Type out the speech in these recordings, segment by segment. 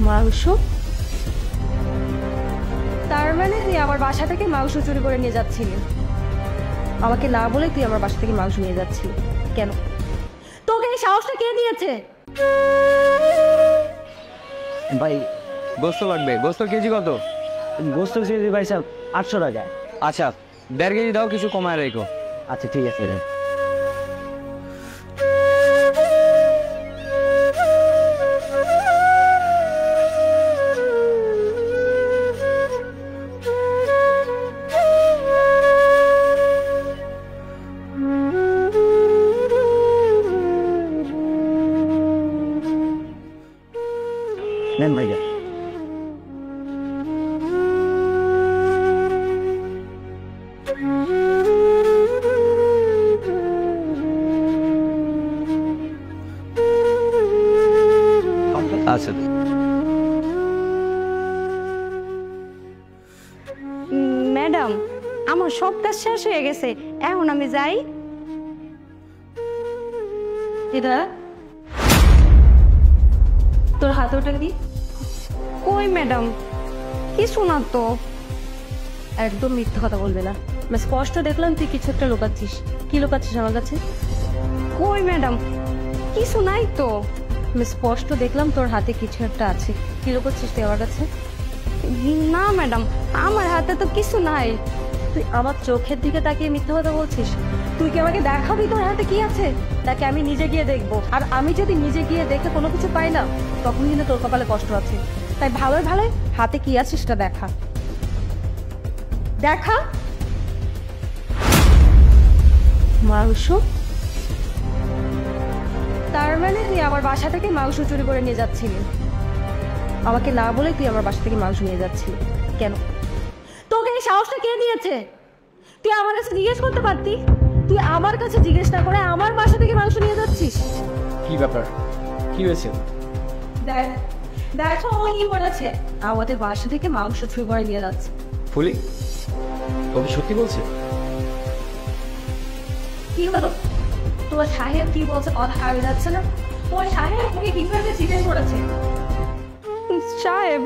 মাংস? তার মানে তুই আমার বাসা থেকে মাংস চুরি করে নিয়ে যাচ্ছিলি? আমাকে না বলে তুই আমার বাসা থেকে মাংস নিয়ে যাচ্ছিলি কেন? তোকে এই সাহসটা কে দিয়েছে? ভাই গোস্ত লাগবে। গোস্ত কেজি কত? গোস্ত কেজি ভাই সাহেব 800 টাকা। আচ্ছা 1.5 কেজি দাও, কিছু কমায় রেখো। আচ্ছা ঠিক আছে। নেন ভাইয়া। আচ্ছা ম্যাডাম, আমার সব কাজ শেষ হয়ে গেছে, এখন আমি যাই। এটা তোর হাতে ওটা দি। কই ম্যাডাম, কিছু না তো। একদম মিথ্যা কথা বলবে না। আমি স্পষ্ট দেখলাম তুই কিছু একটা লুকাচ্ছিস। কি লুকাচ্ছিস আমার কাছে? কই ম্যাডাম, কিছু নাই তো। আমি স্পষ্ট দেখলাম তোর হাতে কিছু একটা আছে। কি লুকাচ্ছিস তুই আমার কাছে? না ম্যাডাম, আমার হাতে তো কিছু নাই। তুই আমার চোখের দিকে তাকিয়ে মিথ্যা কথা বলছিস? তুই কি আমাকে দেখাবি তোর হাতে কি আছে? তাকে আমি নিজে গিয়ে দেখবো। আর আমি যদি নিজে গিয়ে দেখে কোনো কিছু পাই না, তখন কিন্তু তোর কপালে কষ্ট আছে। তাই ভালোই ভালোই হাতে কি আছে সেটা দেখা। দেখা। মাংস? তার মানে তুই আমার বাসা থেকে মাংস চুরি করে নিয়ে যাচ্ছিলি? আমাকে না বলে তুই আমার বাসা থেকে মাংস নিয়ে যাচ্ছিলি কেন? তোকে এই সাহসটা কে দিয়েছে? তুই আমার কাছে জিজ্ঞেস করতে পারতি। তুই আমার কাছে জিজ্ঞেস না করে আমার বাসা থেকে মাংস নিয়ে যাচ্ছিস। কি ব্যাপার, কি হয়েছে? দেখ দেখো ও কি বলেছে, আমাদের বাসা থেকে মাংস চুরি করে নিয়ে যাচ্ছে। ফুলি ও কি সত্যি বলছে? কি হলো? তোমার সাহেব কি বলছে কথা হারিয়ে যাচ্ছে না? তোমার সাহেব তোকে কিভাবে জিজ্ঞেস করেছে? সাহেব,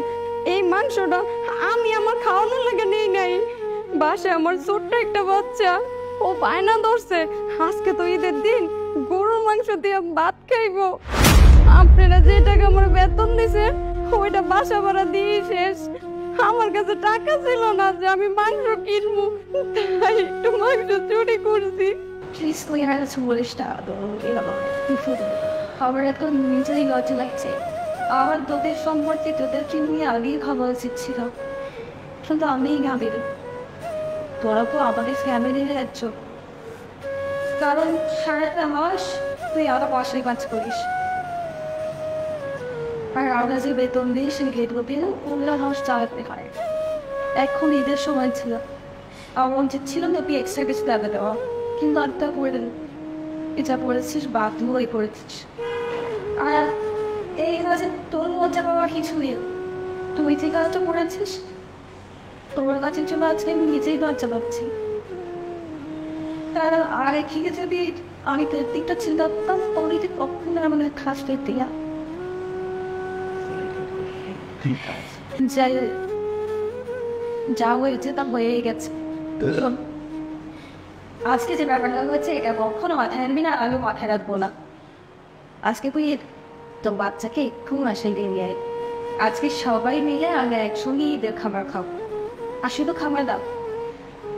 এই মাংসটা আমি আমার খাওয়ানোর লাগে নেই নাই। বাসায় আমার ছোট্ট একটা বাচ্চা, ও বায়না ধরছে আজকে তো ঈদের দিন, গরুর মাংস দিয়ে ভাত খাইবো। আপনারা যে টাকা আমার বেতন দিছেন ওইটা বাসা ভাড়া দিয়ে শেষ। আমার কাছে টাকা ছিল না যে আমি মাংস কিনবো, তাই একটু মাংস চুরি করছি। প্লিজ তুই আর কিছু বলিস না। আমার এখন নিজেই লজ্জা লাগছে। আমার তোদের সম্পর্কে তোদেরকে নিয়ে আগেই ভাবা উচিত ছিল, কিন্তু আমি ভাবিনি। তোরা তো আমাদের ফ্যামিলির একজন, কারণ সারাটা মাস তুই আরো পয়সায় কাজ করিস। আর আমরা যে বেতন দিই সেই বেতন দিয়ে অন্য মাস চালাতে হয়। এখন ঈদের সময় ছিল, আমার উচিত ছিল তোকে এক্সট্রা কিছু টাকা দেওয়া, কিন্তু আর তা করে দিন। এটা করেছিস বাধ্য হয়ে করেছিস। আর এই কাজে তোর লজ্জা পাওয়ার কিছু নেই। তুই যে কাজটা করেছিস তোমার কাছে জন্য আজকে আমি নিজেই লজ্জা পাচ্ছি। কারণ আর এদিকে যদি আমি তোর দিকটা চিন্তা করতাম তাহলে তুই কখনো আমাদের খাস পেতে যাই, যা হয়েছে তা হয়েই গেছে। আজকে যে ব্যাপারটা হয়েছে এটা কখনো মাথায় আনবি না, আমি মাথায় রাখবো না। আজকে তুই তো বাচ্চাকে একটু মাসে দিয়ে নিয়ে আয়। আজকে সবাই মিলে আমরা একসঙ্গে ঈদের খাবার খাবো। আর শুধু খাবার দাও,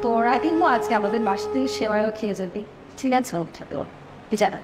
তোরা কিন্তু আজকে আমাদের বাসা থেকে সেবাইও খেয়ে যাবি, ঠিক আছে? তোর জানা